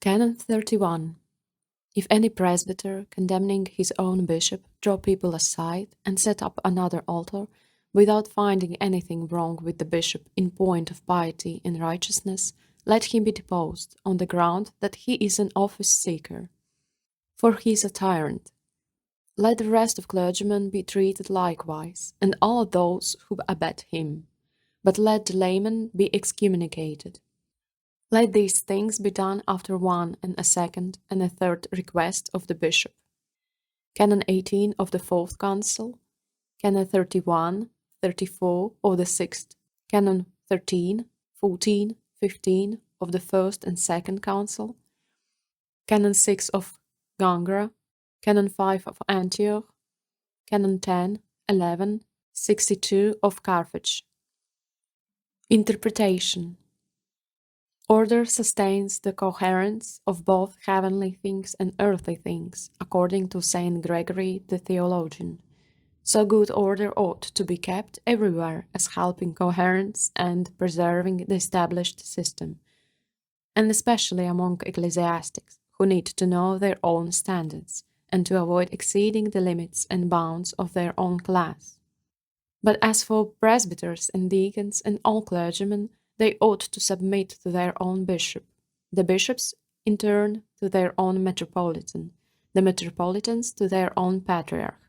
Canon 31. If any presbyter, condemning his own bishop, draw people aside and set up another altar, without finding anything wrong with the bishop in point of piety and righteousness, let him be deposed, on the ground that he is an office-seeker. For he is a tyrant. Let the rest of clergymen be treated likewise, and all those who abet him. But let the layman be excommunicated. Let these things be done after one and a second and a third request of the bishop. Canon 18 of the Fourth Council, Canon 31, 34 of the Sixth, Canon 13, 14, 15 of the First and Second Council, Canon 6 of Gangra, Canon 5 of Antioch, Canon 10, 11, 62 of Carthage. Interpretation. Order sustains the coherence of both heavenly things and earthly things, according to Saint Gregory the theologian. So good order ought to be kept everywhere as helping coherence and preserving the established system, and especially among ecclesiastics, who need to know their own standards, and to avoid exceeding the limits and bounds of their own class. But as for presbyters and deacons and all clergymen, they ought to submit to their own bishop, the bishops, in turn, to their own metropolitan, the metropolitans to their own patriarch.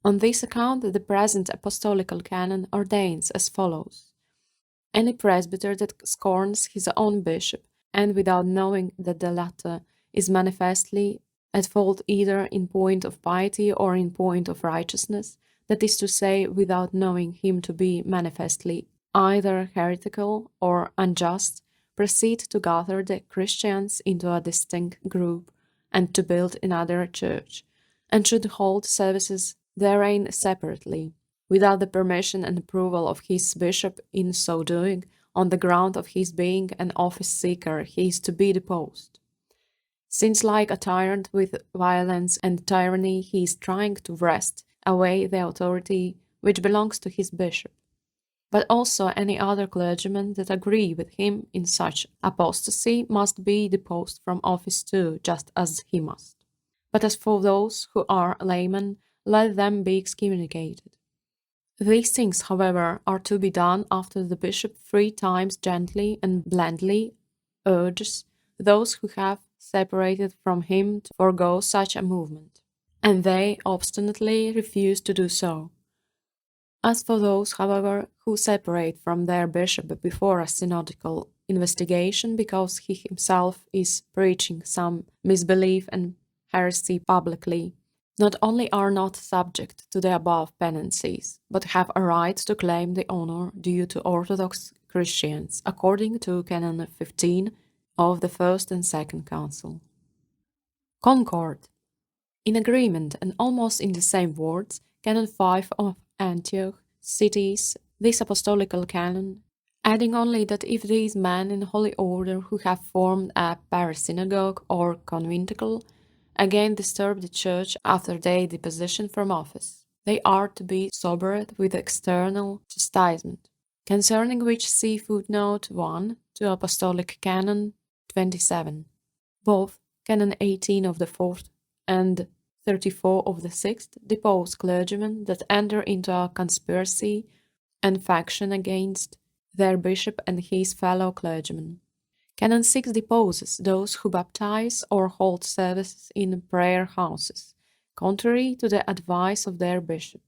On this account, the present apostolical canon ordains as follows: any presbyter that scorns his own bishop, and without knowing that the latter is manifestly at fault either in point of piety or in point of righteousness, that is to say, without knowing him to be manifestly either heretical or unjust, proceed to gather the Christians into a distinct group and to build another church, and should hold services therein separately, without the permission and approval of his bishop. In so doing, on the ground of his being an office-seeker, he is to be deposed. Since, like a tyrant with violence and tyranny, he is trying to wrest away the authority which belongs to his bishop. But also any other clergymen that agree with him in such apostasy must be deposed from office too, just as he must. But as for those who are laymen, let them be excommunicated. These things, however, are to be done after the bishop 3 times gently and blandly urges those who have separated from him to forego such a movement, and they obstinately refuse to do so. As for those, however, who separate from their bishop before a synodical investigation because he himself is preaching some misbelief and heresy publicly, not only are not subject to the above penancies, but have a right to claim the honor due to Orthodox Christians, according to Canon 15 of the First and Second Council. Concord. In agreement and almost in the same words, Canon 5 of Antioch cities this apostolical canon, adding only that if these men in holy order who have formed a parasynagogue or conventicle again disturb the church after their deposition from office, they are to be sobered with external chastisement, concerning which see footnote 1 to Apostolic Canon 27. Both Canon 18 of the 4th and 34 of the 6th depose clergymen that enter into a conspiracy and faction against their bishop and his fellow clergymen. Canon 6 deposes those who baptize or hold services in prayer houses, contrary to the advice of their bishop.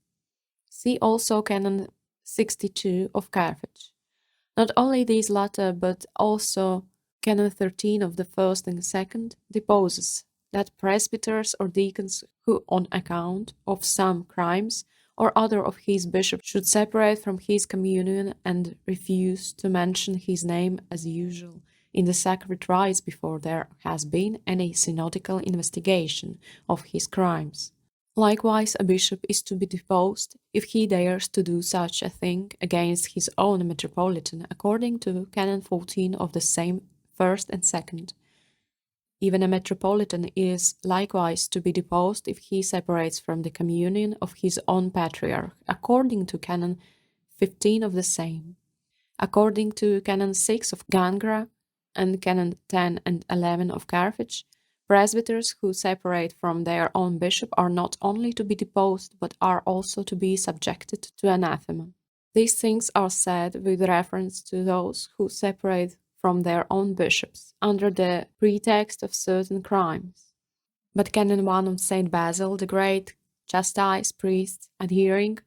See also Canon 62 of Carthage. Not only these latter, but also Canon 13 of the 1st and 2nd deposes that presbyters or deacons who, on account of some crimes or other of his bishop, should separate from his communion and refuse to mention his name as usual in the sacred rites before there has been any synodical investigation of his crimes. Likewise, a bishop is to be deposed if he dares to do such a thing against his own metropolitan, according to Canon 14 of the same 1st and 2nd. Even a metropolitan is likewise to be deposed if he separates from the communion of his own patriarch, according to Canon 15 of the same. According to Canon 6 of Gangra, and Canon 10 and 11 of Carthage, presbyters who separate from their own bishop are not only to be deposed, but are also to be subjected to anathema. These things are said with reference to those who separate from their own bishops, under the pretext of certain crimes. But Canon 1 of St. Basil the Great chastised priests adhering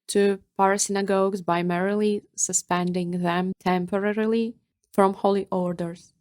to parasynagogues by merely suspending them temporarily from holy orders.